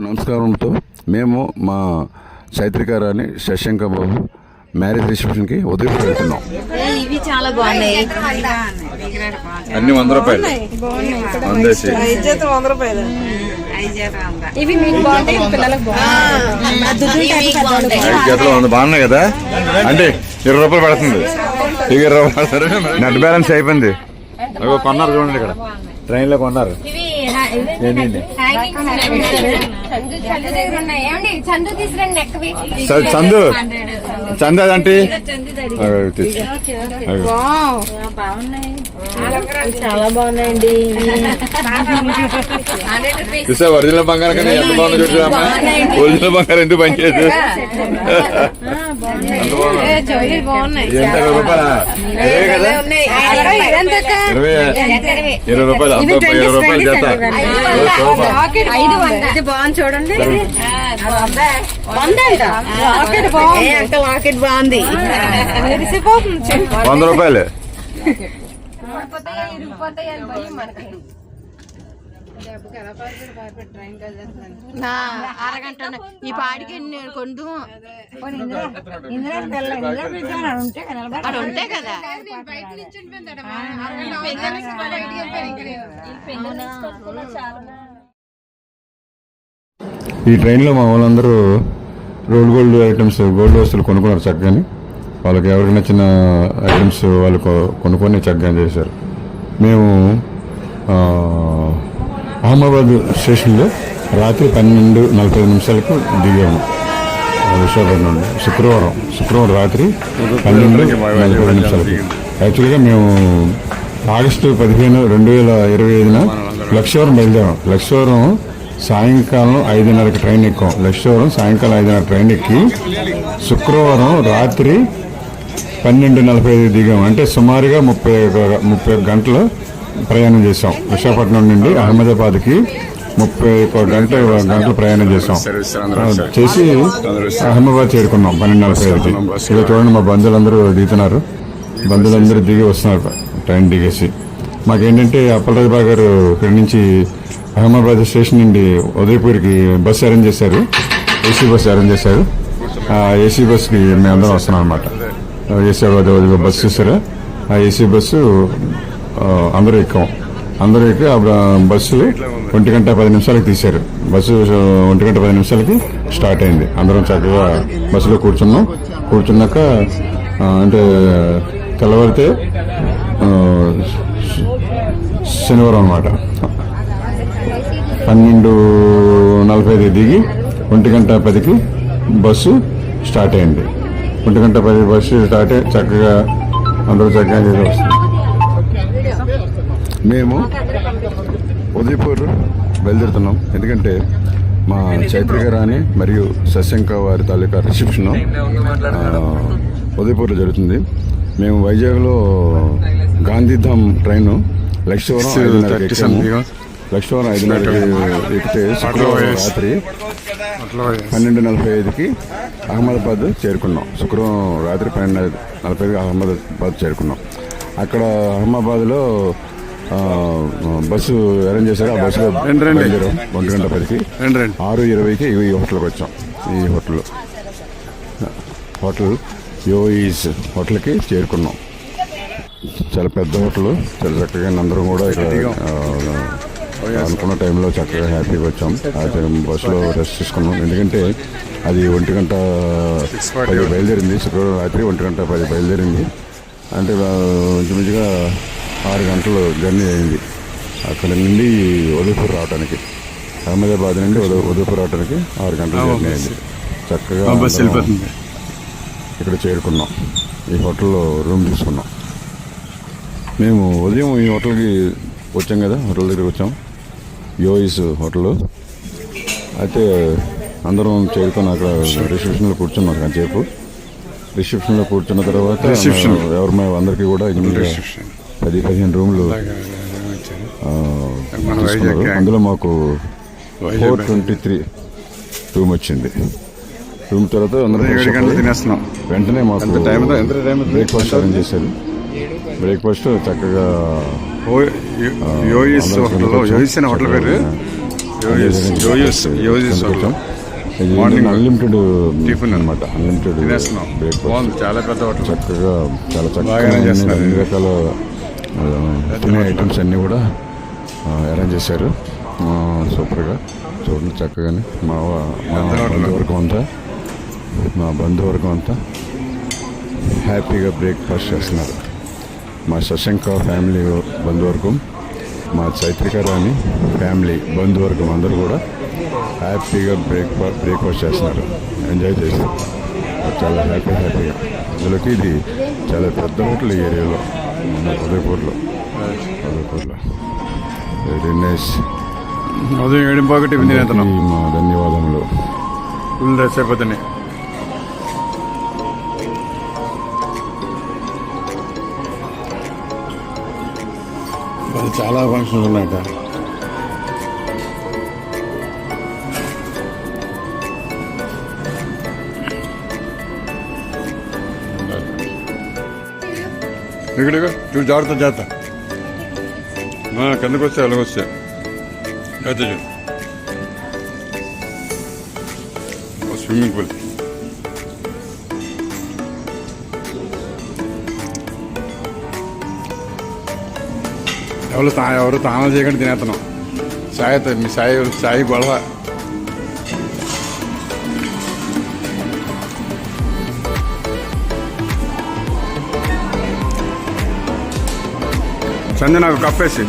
నమస్కారంతో మేము మా చైత్రికారాన్ని శశాంక బాబు మ్యారేజ్ రిసెప్షన్కి ఉదయం వెళ్తున్నాం. ఇవి చాలా బాగున్నాయి. అన్ని 100 రూపాయలు. ఇవి మీకు బాగుంటాయి, పిల్లలకు బాగున్నాయి కదా. అంటే 20 రూపాయలు పడుతుంది. ఇక 20 రూపాయలు నెట్ బ్యాలెన్స్ అయిపోయింది. కొన్నారు చూడండి, ఇక్కడ ట్రైన్ లో కొన్నారు. చందు చందు అదంటే చాలా బాగున్నాయండి. చూసా ఒరిజినల్ బంగారం కానీ ఎంత బాగుంది చూసామా. ఒరిజినల్ బంగారం ఎందుకు పనిచేయదు. ఎంత బాగుంది. 20 రూపాయలు 20 రూపాయలు చేస్తా. బాగుంది చూడండి. లాకెట్ బాగుంది. 100 రూపాయలు. అరగంట ఈ పాడికి కొండు ఉంటే కదా. ఈ ట్రైన్లో మా వాళ్ళందరూ గోల్డ్ ఐటమ్స్, గోల్డ్ వస్తువులు కొనుక్కున్నారు చక్కగాని. వాళ్ళకి ఎవరికి నచ్చిన ఐటమ్స్ వాళ్ళు కొనుక్కొని చక్కగా చేశారు. మేము అహ్మదాబాద్ స్టేషన్లో రాత్రి 12:45 దిగాము విశాఖపట్నం నుండి. శుక్రవారం రాత్రి 12:45. యాక్చువల్గా మేము ఆగస్టు 15, 2025 లక్ష్మీవరం బయలుదేరాం. లక్ష్మీవరం సాయంకాలం 5:30కి ట్రైన్ ఎక్కాం. లక్ష్మీవరం సాయంకాలం 5:30 ట్రైన్ ఎక్కి శుక్రవారం రాత్రి 12:45 దిగాం. అంటే సుమారుగా 30 గంటలు ప్రయాణం చేసాం. విశాఖపట్నం నుండి అహ్మదాబాద్కి 31 గంటలు ప్రయాణం చేసాం. చేసి అహ్మదాబాద్ చేరుకున్నాం 12:45కి. ఇక చూడండి, మా బంధువులందరూ దిగుతున్నారు. బంధువులందరూ దిగి వస్తున్నారు ట్రైన్ దిగేసి. మాకేంటంటే అప్పలరాజు బాబు గారు ఇక్కడి నుంచి అహ్మదాబాద్ స్టేషన్ నుండి ఉదయపూర్కి బస్సు అరేంజ్ చేశారు. ఏసీ బస్సు అరేంజ్ చేశారు. ఆ ఏసీ బస్సుకి మేమందరం వస్తున్నాం అనమాట. ఏసీ బస్సు చూసారా, ఆ ఏసీ బస్సు అందరూ ఎక్కాం. అప్పుడు బస్సు 1:10 తీశారు. బస్సు 1:10 స్టార్ట్ అయింది. అందరం చక్కగా బస్సులో కూర్చున్నాక అంటే తెల్లవారితే శనివారం అనమాట. 12:45 దిగి 1:10కి బస్సు స్టార్ట్ అయింది. 1:10 బస్సు స్టార్ట్ అయ్యి చక్కగా అందరూ చక్కగా చేసి వస్తుంది. మేము ఉదయపూర్ బయలుదేరుతున్నాం. ఎందుకంటే మా చైత్రికారాణి మరియు శశాంక వారి తాలూకా రిసెప్షన్ ఉదయపూర్లో జరుగుతుంది. మేము వైజాగ్లో గాంధీధామ్ ట్రైన్ లక్ష్మీవరం 5:30 ఎక్కితే శుక్రవారం రాత్రి 12:45కి అహ్మదాబాద్ చేరుకున్నాం. శుక్రవారం రాత్రి 12:45కి అహ్మదాబాద్ చేరుకున్నాం. అక్కడ అహ్మదాబాద్లో బస్సు అరేంజ్ చేశారు. ఆ బస్సులో 1:10కి 6:20కి ఈ హోటల్కి వచ్చాం. ఈ హోటల్ యోఈస్ హోటల్కి చేరుకున్నాం. చాలా పెద్ద హోటల్, చాలా చక్కగా అందరం కూడా ఇక్కడ అనుకున్న టైంలో చక్కగా హ్యాపీగా వచ్చాం. బస్సులో రెస్ట్ తీసుకున్నాం. ఎందుకంటే అది 1:10 బయలుదేరింది. శుక్రవారం రాత్రి 1:10 బయలుదేరింది. అంటే ఇంచుమించుగా 6 గంటలు జర్నీ అయింది. అక్కడ నుండి ఉదయపూర్ రావడానికి, అహ్మదాబాద్ నుండి ఉదయపూర్ రావడానికి 6 గంటల జర్నీ అయింది. చక్కగా ఇక్కడ చేరుకున్నాం. ఈ హోటల్లో రూమ్ తీసుకున్నాం. మేము ఉదయం ఈ హోటల్కి వచ్చాం కదా, హోటల్ దగ్గరికి వచ్చాం. యోయిస్ హోటల్. అయితే అందరం చేరుకొని అక్కడ రిసెప్షన్లో కూర్చున్నాం. కాసేపు రిసెప్షన్లో కూర్చున్న తర్వాత ఎవరి అందరికీ కూడా 10-15 రూమ్లు తీసుకున్నారు. అందులో మాకు 423 రూమ్ వచ్చింది. రూమ్ తర్వాత అందరం తినేస్తున్నాం. వెంటనే మాకు బ్రేక్ఫాస్ట్ అరేంజ్ చేశారు. బ్రేక్ఫాస్ట్ చక్కగా యోయిస్ హోటల్ పేరు మార్నింగ్ అన్లిమిటెడ్ టిఫిన్ అనమాట, అన్లిమిటెడ్ తినేస్తున్నాం. బ్రేక్ఫాస్ట్. బాగుంది, చాలా పెద్ద హోటల్. చక్కగా చాలా చక్కగా బాగానే చేస్తున్నారు. అన్ని రకాల తినే ఐటమ్స్ అన్నీ కూడా అరేంజ్ చేశారు సూపర్గా. చూడండి చక్కగానే మా బంధువర్గం అంతా హ్యాపీగా బ్రేక్ఫాస్ట్ చేస్తున్నారు. మా శశంక ఫ్యామిలీ బంధువర్గం, మా చైత్రిక రాణి ఫ్యామిలీ బంధువర్గం అందరూ కూడా హ్యాపీగా బ్రేక్ఫాస్ట్ చేస్తున్నారు, ఎంజాయ్ చేస్తారు చాలా హ్యాపీగా. అందులోకి ఇది చాలా పెద్ద హోటల్ ఈ ఏరియాలో, మన ఉదయపూర్లో. Very nice. ఉదయం 7:00 టిఫిన్ తినేస్తున్నాం. మా ధన్యవాదములు. ఫుల్ డ్రెస్ అయిపోతున్నాయి. చాలా ఫంక్షన్లు ఉన్నాయట. ఇక్కడ చూడు, జాగ్రత్త కిందకు వస్తే అలాగ వస్తే చూడు స్విమ్మింగ్ పూల్. ఎవరు స్నానం చేయకుండా తినేస్తున్నాం. మీ సాయి గొడవ. సంజయ్ నాకు కప్పేసి